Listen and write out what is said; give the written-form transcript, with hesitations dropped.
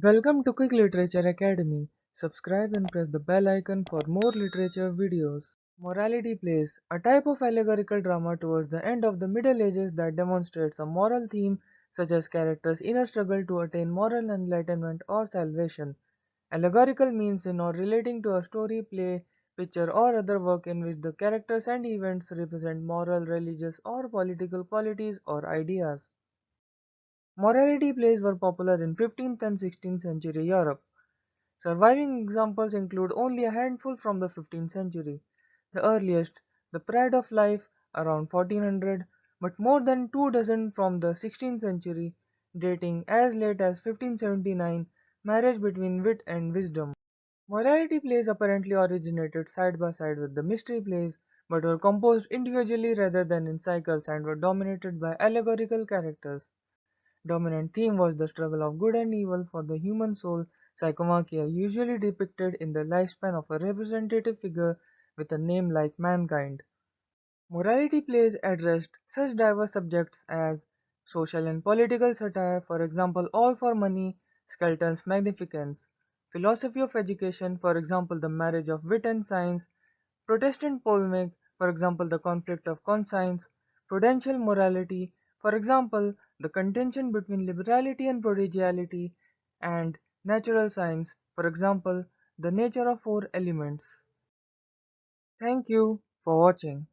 Welcome to Quick Literature Academy. Subscribe and press the bell icon for more literature videos. Morality plays, a type of allegorical drama towards the end of the Middle Ages that demonstrates a moral theme such as characters' inner struggle to attain moral enlightenment or salvation. Allegorical means in or relating to a story, play, picture, or other work in which the characters and events represent moral, religious, or political qualities or ideas. Morality plays were popular in 15th and 16th century Europe. Surviving examples include only a handful from the 15th century. The earliest, The Pride of Life, around 1400, but more than 2 dozen from the 16th century, dating as late as 1579, Marriage Between Wit and Wisdom. Morality plays apparently originated side by side with the mystery plays, but were composed individually rather than in cycles and were dominated by allegorical characters. Dominant theme was the struggle of good and evil for the human soul, psychomachia usually depicted in the lifespan of a representative figure with a name like mankind. Morality plays addressed such diverse subjects as social and political satire, for example, All for Money, Skelton's Magnificence, philosophy of education, for example, The Marriage of Wit and Science, Protestant polemic, for example, the conflict of conscience; prudential morality, for example, the contention between liberality and prodigality; and natural science, for example, the nature of four elements. Thank you for watching.